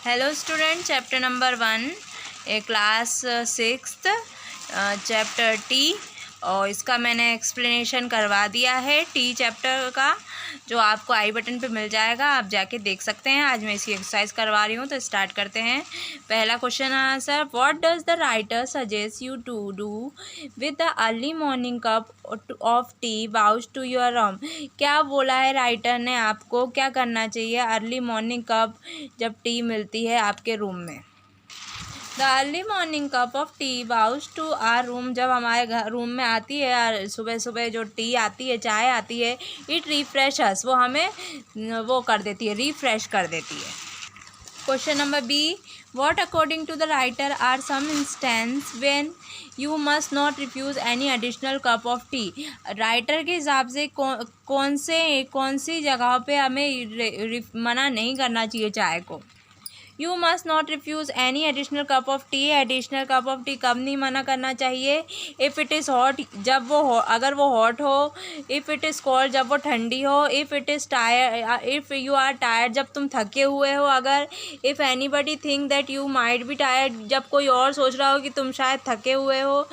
Hello student, chapter number 1 class 6th chapter T, और इसका मैंने एक्सप्लेनेशन करवा दिया है टी चैप्टर का, जो आपको आई बटन पे मिल जाएगा, आप जाके देख सकते हैं। आज मैं इसकी एक्सरसाइज करवा रही हूँ, तो स्टार्ट करते हैं। पहला question answer, what does the writer suggest you to do with the early morning cup of tea बाउच टू योर रूम। क्या बोला है राइटर ने, आपको क्या करना चाहिए अर्ली मॉर्निंग कप जब टी मिलती है आपके रूम में। The early morning cup of tea बाउच टू आर रूम, जब हमारे घर रूम में आती है सुबह सुबह जो टी आती है, चाय आती है, इट रिफ्रेश अस, वो हमें वो कर देती है, रिफ्रेश कर देती है। Question number B, what according to the writer are some instance when you must not refuse any additional cup of tea. Writer के हिसाब से कौन सी जगह पे हमें मना नहीं करना चाहिए चाय को। You must not refuse any additional cup of T, additional cup of T कब नहीं मना करना चाहिए। इफ़ इट इज़ हॉट, जब वो अगर वो हॉट हो। इफ़ इट इज़ कोल्ड, जब वो ठंडी हो। If it is tire, if you are tired, जब तुम थके हुए हो अगर। If anybody think that you might be tired, जब कोई और सोच रहा हो कि तुम शायद थके हुए हो।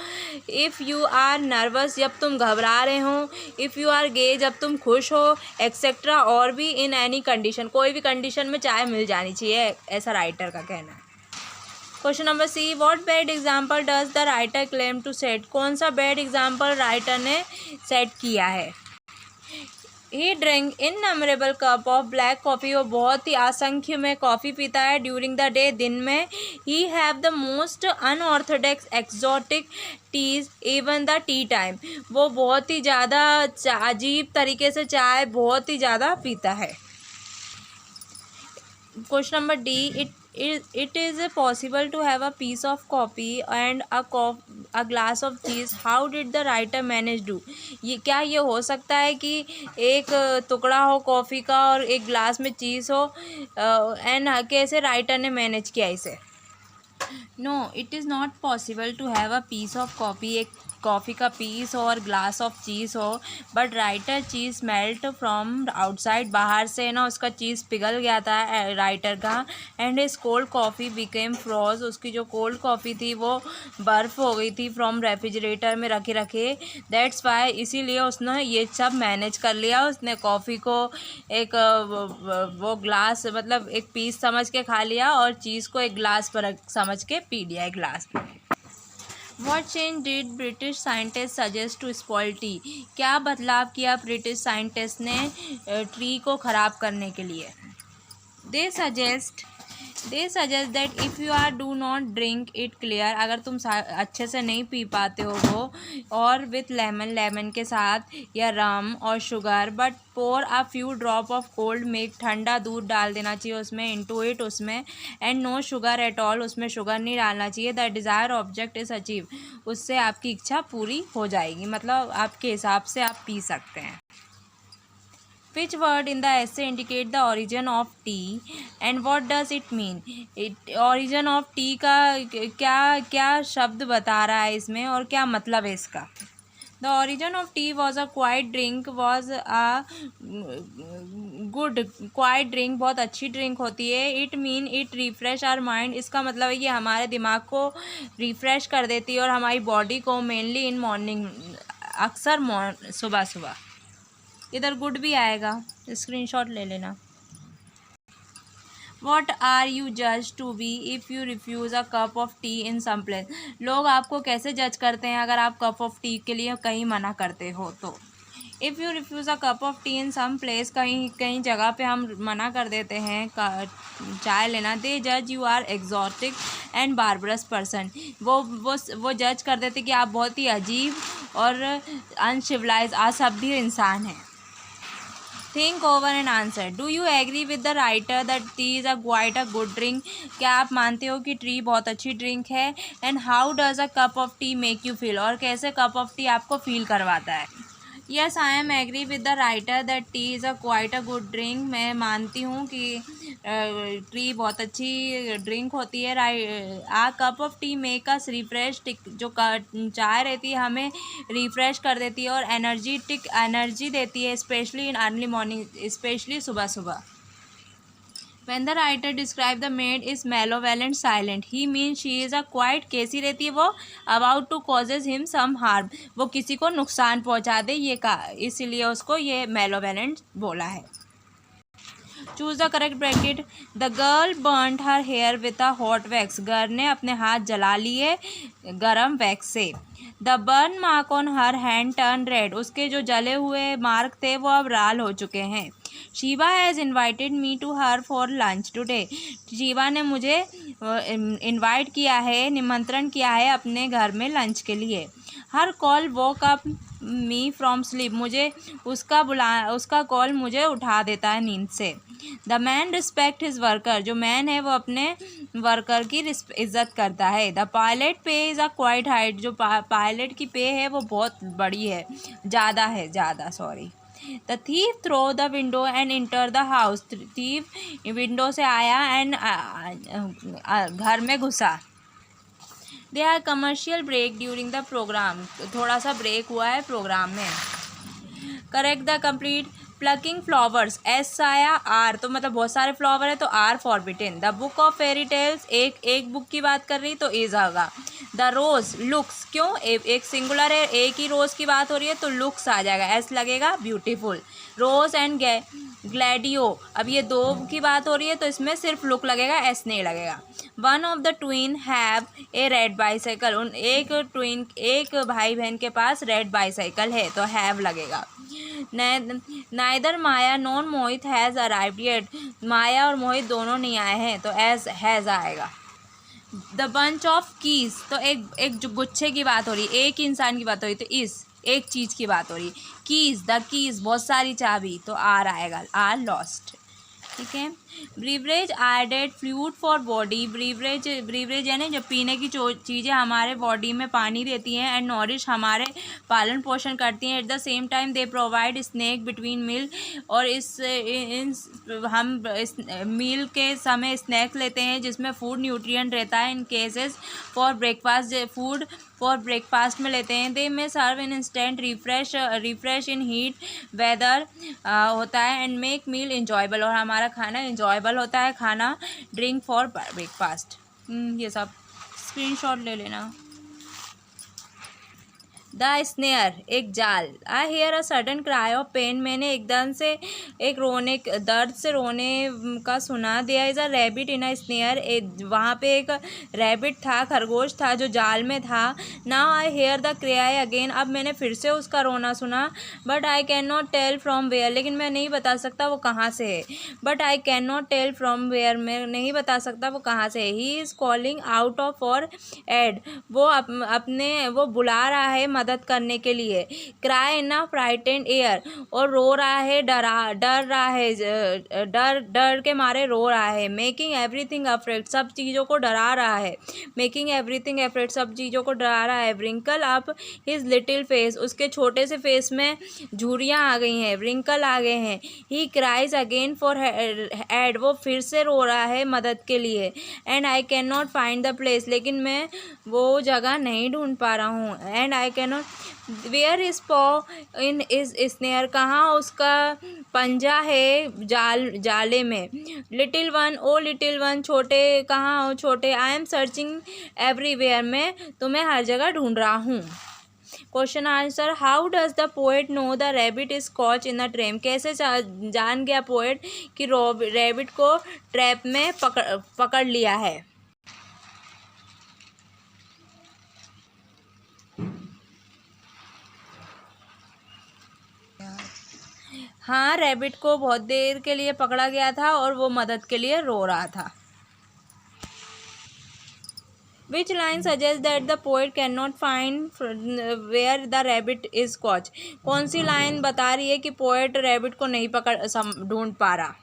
इफ़ यू आर नर्वस, जब तुम घबरा रहे हो। इफ़ यू आर गे, जब तुम खुश हो, एक्सेट्रा। और भी इन एनी कंडीशन, कोई भी कंडीशन में चाय मिल जानी चाहिए, ऐसा राइटर का कहना है। Question number C, what bad example does the writer claim to set. कौन सा बैड एग्जाम्पल राइटर ने सेट किया है। He drink innumerable cup of black coffee, वो बहुत ही असंख्य में कॉफ़ी पीता है ड्यूरिंग द डे, दिन में। He have the most unorthodox exotic teas even the tea time, वो बहुत ही ज़्यादा अजीब तरीके से चाय बहुत ही ज़्यादा पीता है। Question number D, it is possible to have a piece of coffee and a glass of cheese. How did the writer manage do? ये क्या ये हो सकता है कि एक टुकड़ा हो कॉफ़ी का और एक ग्लास में चीज़ हो, एंड कैसे राइटर ने मैनेज किया इसे। No, it is not possible to have a piece of coffee, एक कॉफ़ी का पीस हो और ग्लास ऑफ चीज़ हो, but writer cheese melt from outside, बाहर से ना उसका चीज़ पिघल गया था राइटर का। And his cold coffee became froze, उसकी जो कोल्ड कॉफ़ी थी वो बर्फ़ हो गई थी फ्रॉम रेफ्रिजरेटर में रखे रखे। दैट्स वाई, इसीलिए उसने ये सब मैनेज कर लिया। उसने कॉफ़ी को एक वो ग्लास, मतलब एक पीस समझ के खा लिया, और चीज़ को एक ग्लास पर समझ के पी लिया एक ग्लास में। What change did British scientist suggest to spoil tea, क्या बदलाव किया ब्रिटिश साइंटिस्ट ने ट्री को ख़राब करने के लिए। They suggest that if you are do not drink it clear, अगर तुम अच्छे से नहीं पी पाते हो वो, और विथ लेमन के साथ, या रम और sugar, but pour a few drop of cold milk, ठंडा दूध डाल देना चाहिए उसमें, इनटू इट उसमें, and no sugar at all, उसमें शुगर नहीं डालना चाहिए। The desire object is achieve, उससे आपकी इच्छा पूरी हो जाएगी, मतलब आपके हिसाब से आप पी सकते हैं। Which word in the essay indicate the origin of tea and what does it mean? Origin of tea का क्या क्या शब्द बता रहा है इसमें, और क्या मतलब है इसका। The origin of tea was a quiet drink, was a good quiet drink, बहुत अच्छी ड्रिंक होती है। It mean it refresh our mind, इसका मतलब है ये हमारे दिमाग को रिफ़्रेश कर देती है और हमारी बॉडी को, मेनली इन मॉर्निंग, अक्सर सुबह सुबह। इधर गुड भी आएगा, स्क्रीनशॉट ले लेना। वॉट आर यू जज to be if you refuse a cup of tea in some place, लोग आपको कैसे जज करते हैं अगर आप कप ऑफ टी के लिए कहीं मना करते हो तो। If you refuse a cup of tea in some place, कहीं जगह पे हम मना कर देते हैं चाय लेना। दे जज you are exotic and barbarous person, वो जज कर देते कि आप बहुत ही अजीब और अनसिविलाइज, असभ्य इंसान हैं। Think over and answer, do you agree with the writer that tea is quite a good drink, क्या आप मानते हो कि टी बहुत अच्छी ड्रिंक है। And how does a cup of tea make you feel, और कैसे कप ऑफ टी आपको फील करवाता है। Yes, I am agree with the writer that tea is quite a good drink, मैं मानती हूँ कि टी बहुत अच्छी ड्रिंक होती है। A cup of tea make us refresh, जो चाय रहती है हमें रिफ़्रेश कर देती है और एनर्जी देती है, specially in early morning, specially सुबह सुबह। When the writer describe the maid is malevolent, silent, he means she is a quiet. कैसी रहती है वो? About to causes him some harm. वो किसी को नुकसान पहुंचा दे, ये का इसीलिए उसको ये malevolent बोला है. Choose the correct bracket. The girl burnt her hair with a hot wax. Girl ने अपने हाथ जला लिए गरम वैक्स से. The burn mark on her hand turned red. उसके जो जले हुए मार्क थे वो अब लाल हो चुके हैं. Sheeba has invited me to her for lunch today. Sheeba ने मुझे इनवाइट किया है, निमंत्रण किया है अपने घर में लंच के लिए. Her call woke up me from sleep. मुझे उसका कॉल मुझे उठा देता है नींद से. The man respect his worker. जो मैन है वो अपने वर्कर की इज्जत करता है. The pilot pay is a quite height. जो पायलट की पे है वो बहुत बड़ी है, ज़्यादा sorry. The thief through the window and enter the house. Thief window से आया एंड घर में घुसा. दे are commercial break during the program. थोड़ा सा ब्रेक हुआ है प्रोग्राम में. Correct the complete. Plucking flowers, एस आया, आर तो मतलब बहुत सारे फ्लावर है तो are forbidden. The book of fairy tales, एक बुक की बात कर रही तो इज आएगा. द रोज लुक्स, क्यों एक सिंगुलर है, एक ही रोज की बात हो रही है तो लुक्स आ जाएगा, एस लगेगा. ब्यूटीफुल. रोज एंड ग्लैडियो, अब ये दो की बात हो रही है तो इसमें सिर्फ लुक लगेगा, एस नहीं लगेगा. One of the twin have a red bicycle. एक भाई बहन के पास रेड बाईसाइकिल है तो हैव लगेगा. Neither Maya nor Mohit has arrived yet. Maya और मोहित दोनों नहीं आए हैं तो एज हैज़ आएगा. द बंच ऑफ कीज, तो एक जो गुच्छे की बात हो रही है, एक इंसान की बात हो रही तो इस एक चीज़ की बात हो रही. कीज, द कीज बहुत सारी चाबी तो आर आएगा, आर लॉस्ट. ठीक है. Beverage added fluid for body. Beverage यानी जब पीने की चीज़ें हमारे बॉडी में पानी देती हैं एंड नॉरिश हमारे पालन पोषण करती हैं. At the same time they provide snack between meal. और हम मील के समय स्नैक लेते हैं जिसमें फूड न्यूट्रिएंट रहता है. In cases for breakfast, food for breakfast में लेते हैं. They may serve in instant refresh in heat weather होता है एंड मेक मील इंजॉयबल. और हमारा खाना इंजॉयबल होता है खाना. Drink for breakfast. ये सब स्क्रीनशॉट ले लेना. द स्नेयर, एक जाल. I hear a sudden cry of pain. मैंने एकदम से दर्द से रोने का सुना. There is a rabbit in a snare. वहाँ पे एक रैबिट था, खरगोश था जो जाल में था. Now I hear the cry again. अब मैंने फिर से उसका रोना सुना. But I can not tell from where. लेकिन मैं नहीं बता सकता वो कहाँ से है. But I can not tell from where, मैं नहीं बता सकता वो कहाँ से है. He is calling out of for aid. वो बुला रहा है मदद करने के लिए. Cry in a frightened air, और रो रहा है, डर के मारे रो रहा है. मेकिंग एवरीथिंग अफ्रेड, सब चीज़ों को डरा रहा है. मेकिंग एवरीथिंग अफ्रेड, सब चीज़ों को डरा रहा है. Wrinkle up his little face, उसके छोटे से फेस में झुर्रियाँ आ गई हैं, व्रिंकल आ गए हैं. He cries again for aid, वो फिर से रो रहा है मदद के लिए. And I can not find the place, लेकिन मैं वो जगह नहीं ढूंढ पा रहा हूँ. And I can not. Where is paw in is snare, कहाँ उसका पंजा है जाले में. लिटिल वन, ओ लिटिल वन, छोटे कहाँ हो छोटे. आई एम सर्चिंग एवरीवेयर, मैं तुम्हें हर जगह ढूंढ रहा हूँ. Question answer. How does the poet know the rabbit is caught in the trap. कैसे जान गया पोएट कि रैबिट को ट्रैप में पकड़ लिया है. हाँ, रैबिट को बहुत देर के लिए पकड़ा गया था और वो मदद के लिए रो रहा था. Which line suggests that the poet cannot find where the rabbit is caught? कौन सी लाइन बता रही है कि पोएट रैबिट को नहीं ढूंढ पा रहा.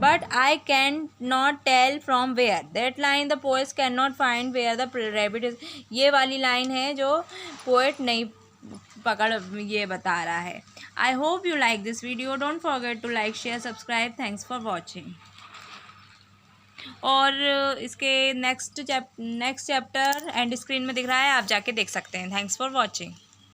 But I can not tell from where. That line the poet cannot find where the rabbit is. ये वाली लाइन है जो पोएट नहीं ये बता रहा है. I hope you like this video. Don't forget to like, share, subscribe. Thanks for watching. और इसके नेक्स्ट चैप्टर एंड स्क्रीन में दिख रहा है, आप जाके देख सकते हैं. Thanks for watching.